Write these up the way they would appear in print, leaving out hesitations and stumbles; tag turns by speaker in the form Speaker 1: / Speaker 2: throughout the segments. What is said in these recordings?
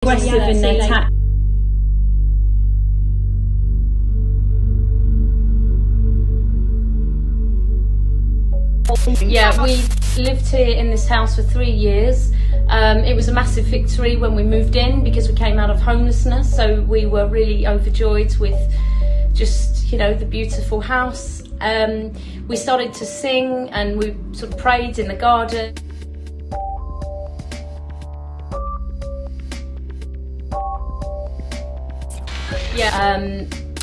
Speaker 1: aggressive in their tactics. Yeah, we lived here in this house for 3 years. It was a massive victory when we moved in because we came out of homelessness, so we were really overjoyed with just, you know, the beautiful house. We started to sing and we sort of prayed in the garden. Yeah,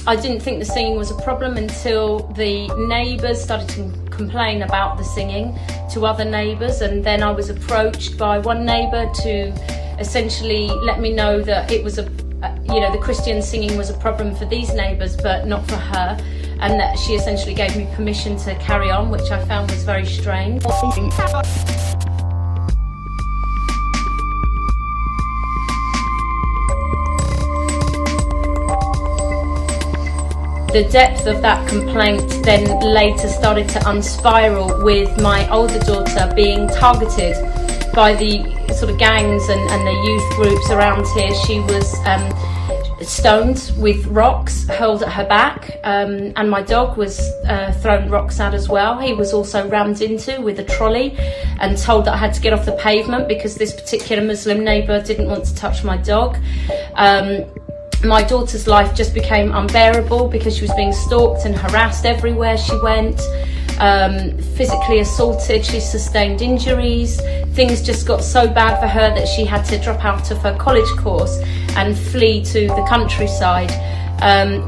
Speaker 1: I didn't think the singing was a problem until the neighbours started to complain about the singing to other neighbours, and then I was approached by one neighbour to essentially let me know that it was the Christian singing was a problem for these neighbours but not for her, and that she essentially gave me permission to carry on, which I found was very strange. The depth of that complaint then later started to unspiral, with my older daughter being targeted by the sort of gangs and the youth groups around here. She was stoned with rocks hurled at her back, and my dog was thrown rocks at as well. He was also rammed into with a trolley and told that I had to get off the pavement because this particular Muslim neighbour didn't want to touch my dog. My daughter's life just became unbearable because she was being stalked and harassed everywhere she went, physically assaulted, she sustained injuries. Things just got so bad for her that she had to drop out of her college course and flee to the countryside.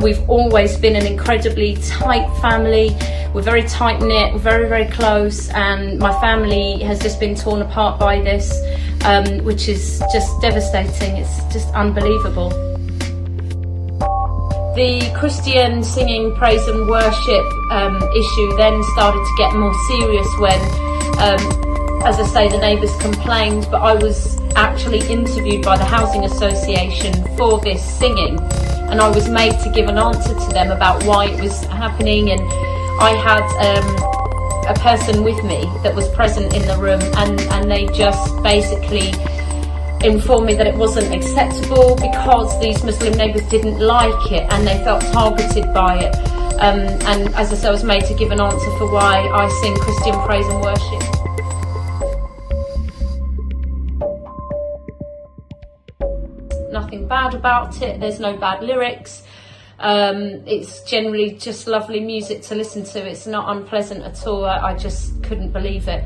Speaker 1: We've always been an incredibly tight family. We're very tight-knit, we're very, very close, and my family has just been torn apart by this, which is just devastating. It's just unbelievable. The Christian singing praise and worship issue then started to get more serious when, as I say, the neighbours complained, but I was actually interviewed by the Housing Association for this singing, and I was made to give an answer to them about why it was happening, and I had a person with me that was present in the room, and they just basically informed me that it wasn't acceptable because these Muslim neighbours didn't like it and they felt targeted by it. And as I said, I was made to give an answer for why I sing Christian praise and worship. Nothing bad about it, there's no bad lyrics. It's generally just lovely music to listen to. It's not unpleasant at all. I just couldn't believe it.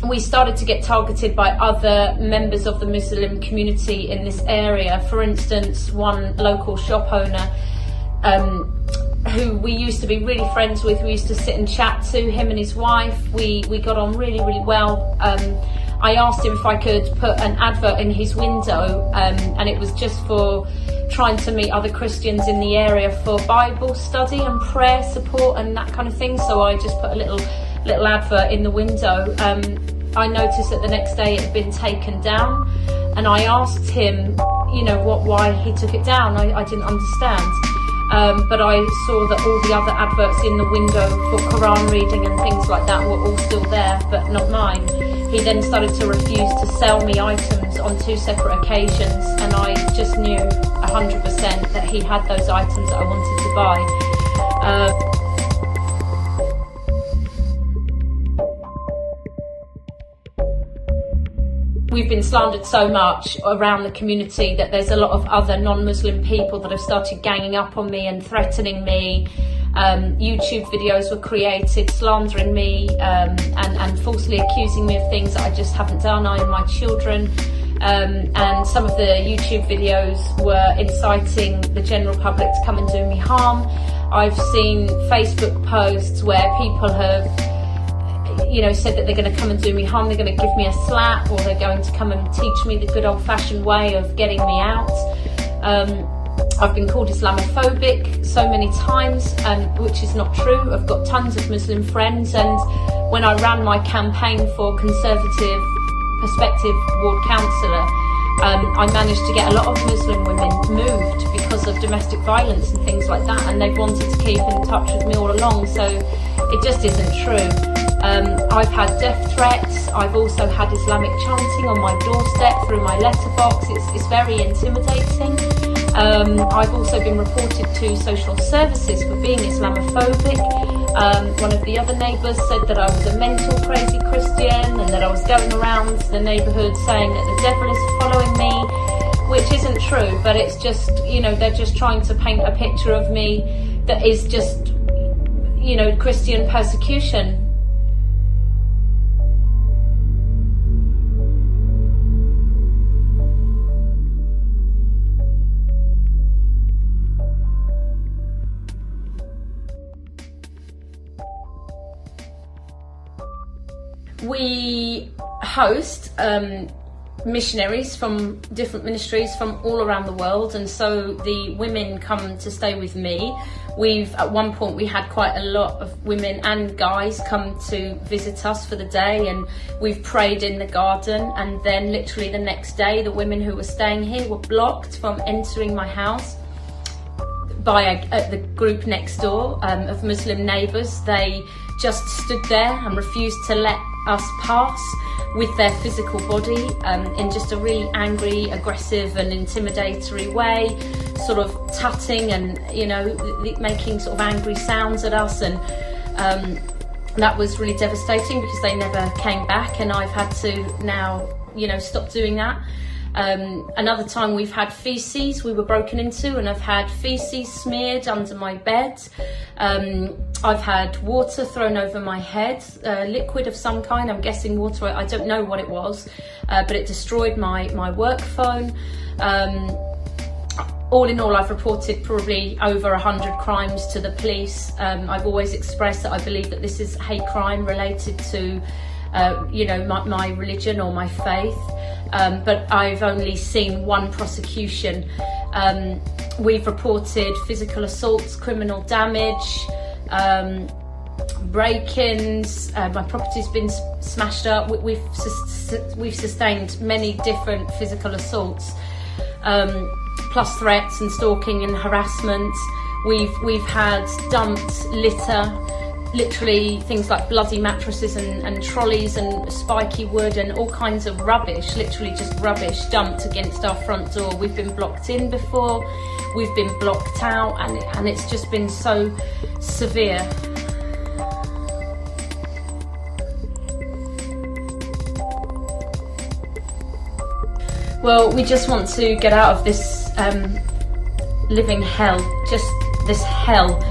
Speaker 1: We started to get targeted by other members of the Muslim community in this area. For instance, one local shop owner who we used to be really friends with, we used to sit and chat to, him and his wife. We got on really, really well. I asked him if I could put an advert in his window, and it was just for trying to meet other Christians in the area for Bible study and prayer support and that kind of thing. So I just put a little advert in the window. I noticed that the next day it had been taken down, and I asked him, why he took it down. I didn't understand, but I saw that all the other adverts in the window for Quran reading and things like that were all still there, but not mine. He then started to refuse to sell me items on 2 separate occasions, and I just knew 100% that he had those items that I wanted to buy. We've been slandered so much around the community that there's a lot of other non-Muslim people that have started ganging up on me and threatening me. YouTube videos were created slandering me and falsely accusing me of things that I just haven't done. I and my children. And some of the YouTube videos were inciting the general public to come and do me harm. I've seen Facebook posts where people have said that they're going to come and do me harm, they're going to give me a slap, or they're going to come and teach me the good old-fashioned way of getting me out. I've been called Islamophobic so many times, which is not true. I've got tons of Muslim friends, and when I ran my campaign for Conservative Perspective Ward Councillor, I managed to get a lot of Muslim women moved because of domestic violence and things like that, and they've wanted to keep in touch with me all along. So It just isn't true. I've had death threats. I've also had Islamic chanting on my doorstep through my letterbox. It's very intimidating. I've also been reported to social services for being Islamophobic. One of the other neighbours said that I was a mental crazy Christian and that I was going around the neighbourhood saying that the devil is following me, which isn't true, but it's just, you know, they're just trying to paint a picture of me that is just, you know, Christian persecution. We host missionaries from different ministries from all around the world, and so the women come to stay with me. At one point we had quite a lot of women and guys come to visit us for the day, and we've prayed in the garden, and then literally the next day the women who were staying here were blocked from entering my house by the group next door of Muslim neighbours. They just stood there and refused to let us pass with their physical body in just a really angry, aggressive and intimidatory way, sort of tutting and, you know, making sort of angry sounds at us, and that was really devastating because they never came back, and I've had to now, you know, stop doing that. Another time we've had feces, we were broken into, and I've had feces smeared under my bed. I've had water thrown over my head, liquid of some kind, I'm guessing water, I don't know what it was, but it destroyed my work phone. All in all, I've reported probably over 100 crimes to the police. I've always expressed that I believe that this is hate crime related to you know, my religion or my faith, but I've only seen one prosecution. We've reported physical assaults, criminal damage, break-ins, my property's been smashed up. We've sustained many different physical assaults, plus threats and stalking and harassment. We've had dumped litter, literally things like bloody mattresses and trolleys and spiky wood and all kinds of rubbish, literally just rubbish dumped against our front door. We've been blocked in before, we've been blocked out, and it's just been so severe. Well, we just want to get out of this living hell, just this hell.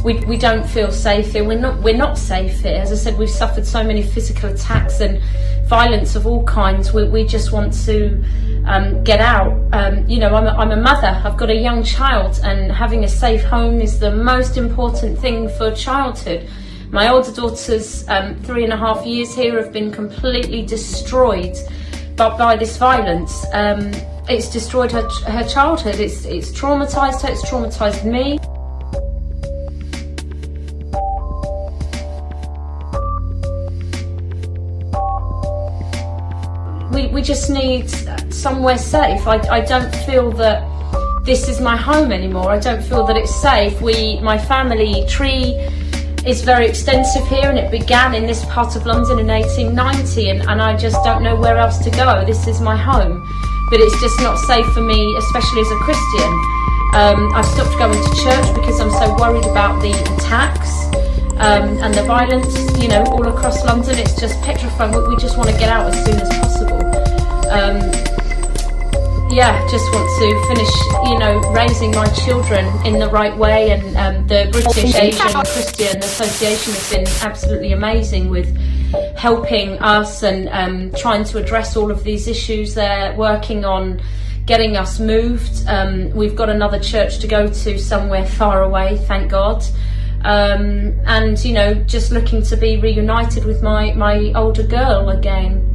Speaker 1: We don't feel safe here. We're not safe here. As I said, we've suffered so many physical attacks and violence of all kinds. We just want to get out. You know, I'm a mother. I've got a young child, and having a safe home is the most important thing for childhood. My older daughter's 3.5 years here have been completely destroyed by this violence. It's destroyed her childhood. It's traumatised her. It's traumatised me. We just need somewhere safe. I don't feel that this is my home anymore. I don't feel that it's safe. My family tree is very extensive here, and it began in this part of London in 1890, and I just don't know where else to go. This is my home, but it's just not safe for me, especially as a Christian. I've stopped going to church because I'm so worried about the attacks and the violence, you know, all across London. It's just petrifying. We just want to get out as soon as possible. Yeah, just want to finish, you know, raising my children in the right way, and the British Asian Christian Association has been absolutely amazing with helping us and trying to address all of these issues. They're working on getting us moved. We've got another church to go to somewhere far away, thank God. And, you know, just looking to be reunited with my older girl again.